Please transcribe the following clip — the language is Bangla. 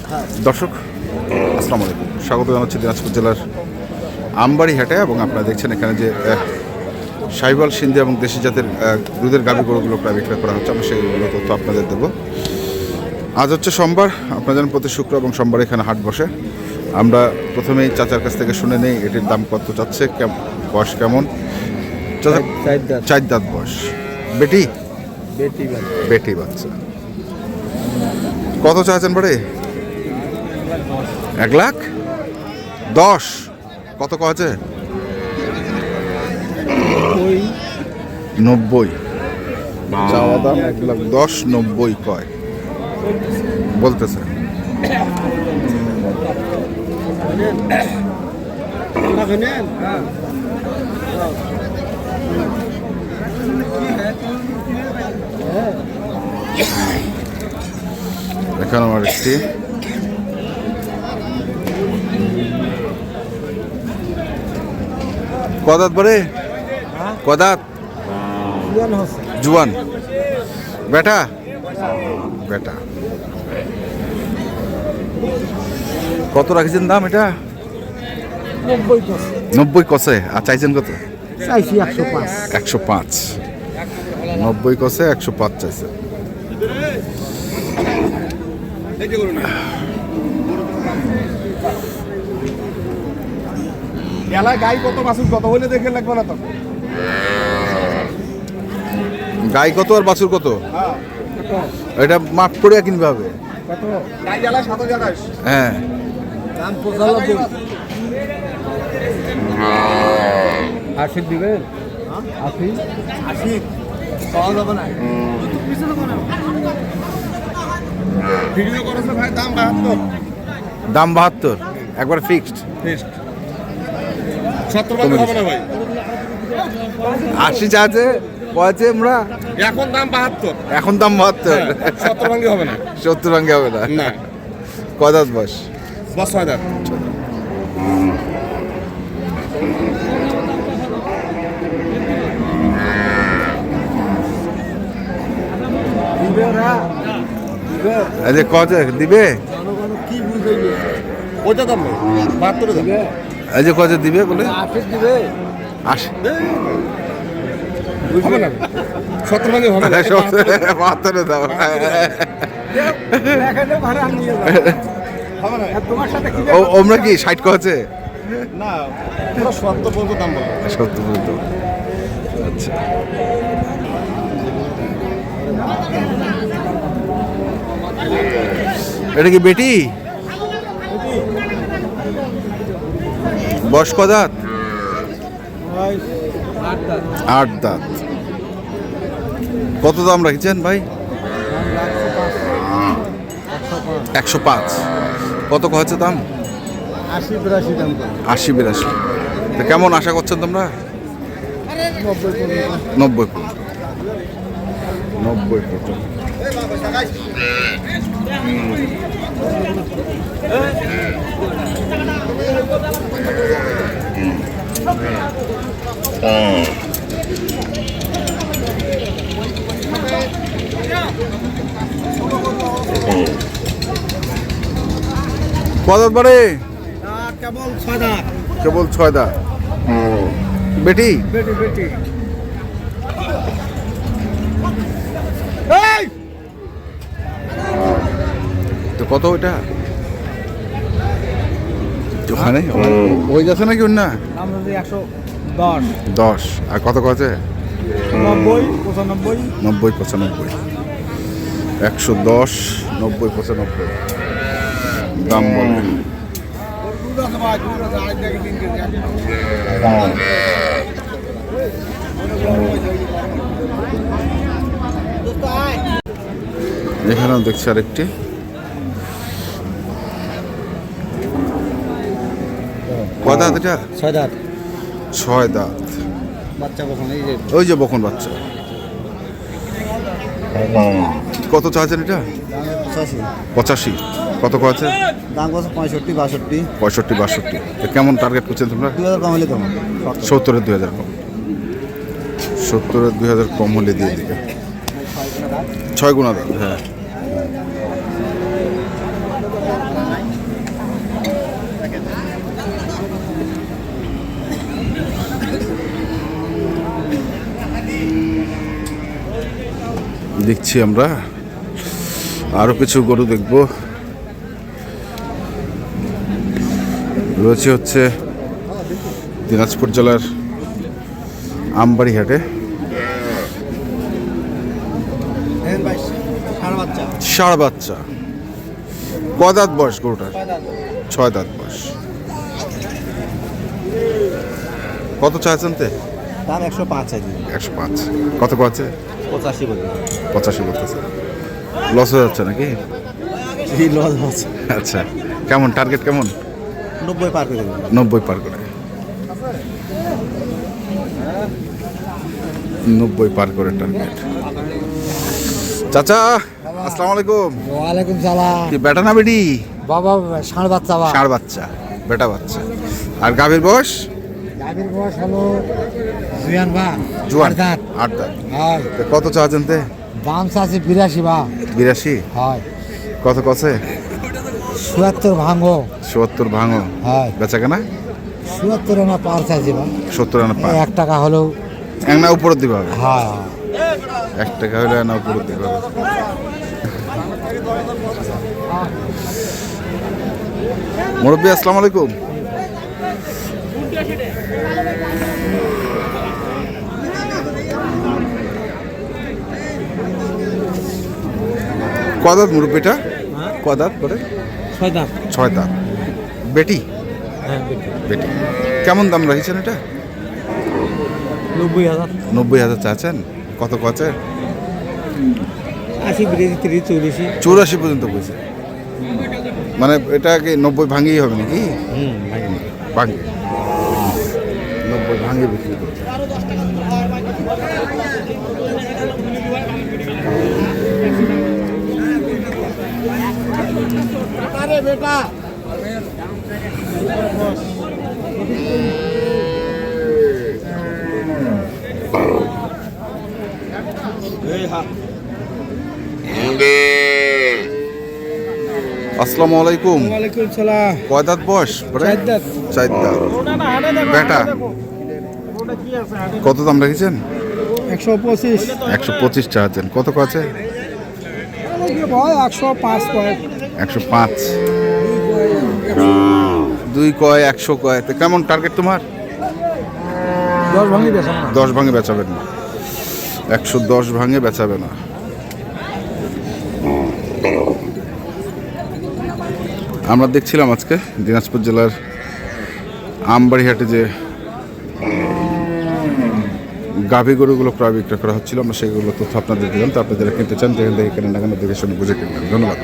দর্শক আসসালামু আলাইকুম, স্বাগত জানাচ্ছি দিনাজপুর জেলার আমবাড়ি হাটে। এবং আপনারা দেখছেন এখানে যে সাইওয়াল সিন্ধি এবং দেশি জাতের দুধের গাভী গরুগুলো প্রায় বিক্রয় করা হচ্ছে। আমি সেইগুলো তথ্য আপনাদের দেবো। আজ হচ্ছে সোমবার, আপনারা জানেন প্রতি শুক্র এবং সোমবার এখানে হাট বসে। আমরা প্রথমেই চাচার কাছ থেকে শুনে নেই এটির দাম কত চাচ্ছে, বয়স কেমন। চাচা, 4 দাঁত বয়স। বেটি বেটি বাচ্চা। কত চাচ্ছেন বাড়ি? 1,10,000। কত কছে? 90। চাওয়া দাম 1,10,000, 90 কয় বলতেছে। এখানে আমার একটি কদাত বরে, কদাত জুয়ান বেটা বেটা। কত রাখছেন দাম? এটা 90 কষে। আর চাইছেন কত? 105। 90 কষে 105 চাইছে। গাই কত বাছুর কত হইলে দেখে লাগবে না তো। গাই কত আর বাছুর কত এটা মাপ করে কিনবে হবে। হ্যাঁ, আশি দিবেন। আশি পাওয়া যাবে না। ভিডিও করেছে ভাই, দাম 72। দাম 72 একবার ফিক্সড। 70 হবে না ভাই। 80 চাচ্ছে কয়েছে আমরা। এখন দাম 72। এখন দাম 72। 70 ভাঙ্গি হবে না। 70 ভাঙ্গে হবে না। না। কয় দাঁত বয়স? 6 দাঁত। এই যে কত দিবে? ওইটা দাম নেই, 72 দাম। এই যে কত দিবে বলে? 80 দিবে। 80 হবে না। 70 ভাঙ্গি হবে না। 72 দাও। এখানে ভাড়া নিয়ে যাও। হবে না। তোমার সাথে কি ও আমরা কি 60 কছে? না, পুরো 70 পর্যন্ত দাম বলে। 70 পর্যন্ত। আচ্ছা, এটা কি বেটি? বয়স ক দাঁত? 8 দাঁত। কত দাম রাখছেন ভাই? 105। কত হচ্ছে দাম? 80-82 দাম। 80-82। তো কেমন আশা করছেন তোমরা? 90 পর্যন্ত। কত বারে? কেবল 6 দাঁত। কেবল 6 দাঁত। বেটি বেটি। তো কত ওইটা? ওখানে ওই যাচ্ছে নাকি অন্য? 10। আর কত কছে? 90-95। 90-95। 110, 90-95 দাম বলে। এখানেও দেখছি আরেকটি। কয় দাঁত এটা? 6 দাঁত। 6 দাঁত। বাচ্চা কখন? এই যে ওই যে বকন বাচ্চা। কত চাচ্ছেন এটা? 85। কত আছে? দাম কত? 65-62। 65-62। কেমন টার্গেট করছেন তোমরা? 2000 কম হলে তো 70-এর 2000 কম। 70-এর 2000 কম হলে দিয়ে দিবে। 6 গুণা দাম। হ্যাঁ, দেখছি আমরা আরো কিছু গরু দেখব। রয়েছে হচ্ছে দিনাজপুর জেলার আমবাড়ি হাটে। ষাঁড় বাচ্চা, কয় দাঁত বয়স গরুটার? 6 দাঁত বয়স। কত চাইছেন তে? দাম 105 আছে। 105। কত আছে? 85 বলি। 85 বলতেছে। লস হয়ে যাচ্ছে নাকি? এই লস হচ্ছে। আচ্ছা, কেমন টার্গেট কেমন? 90 পার করে দেব। 90 পার করে। 90 পার করে টার্গেট। চাচা আসসালামু আলাইকুম। ওয়ালাইকুম সালাম। কি বেটা না বেটি? বাবা ষাঁড় বাচ্চা বা ষাঁড় বাচ্চা, বেটা বাচ্চা। আর গাভীর বয়স? গাভীর বয়স হলো জুয়ান বা জোয়ান। দাঁত 8 দাঁত। হয়। তো কত চাচ্ছেন তে? দাম আছে 82 বা 82। হয়। কত কছে? 77 ভাঙো 70 ভাঙো। হয়। বেচা কেনা? 77 আনা পার চাইছে বা 70 আনা পার। 1 টাকা হলেও এক না উপরে দিতে হবে। হয়। 1 টাকা হলে না উপরে দিতে হবে। মুরব্বী আসসালামু আলাইকুম। কদাত মুরব্বীটা? কদাত করে? 6 দাম। 6 দাঁত। বেটি? হ্যাঁ বেটি। কেমন দাম রাখছেন এটা? 90,000 90,000 চাচ্ছেন? কত কছে? 80 বিরাশি 30 84 84 পর্যন্ত বলছে। মানে এটা কি 90 ভাঙিয়ে হবে নাকি? ভাঙে 90 ভাঙিয়ে বিক্রি করছে। আরে বেটা আসসালামু আলাইকুম। ওয়ালাইকুম সালাম। কয় দাঁত বয়স? 4 দাঁত। 4 দাঁত। বেটা কত দাম রেখেছেন? 125 125 চাচ্ছেন। কত আছে? ভাই 105 পয়েন্ট 105। 2 কয় 100 কয়। তো কেমন টার্গেট তোমার? 10 ভাঙি বেচা না। 10 ভাঙে বেচাবেন না। 110 ভাঙে বেচাবে না। আমরা দেখছিলাম আজকে দিনাজপুর জেলার আমবাড়ি হাটে যে গাভী গরুগুলো প্রায় বিক্রয় করা হচ্ছিল, আমরা সেগুলো তথ্য আপনাদের দিলাম। তো আপনারা যারা কিনতে চান যেখান থেকে কেনেন না কেন দেখে শুনে বুঝে কিনবেন। ধন্যবাদ।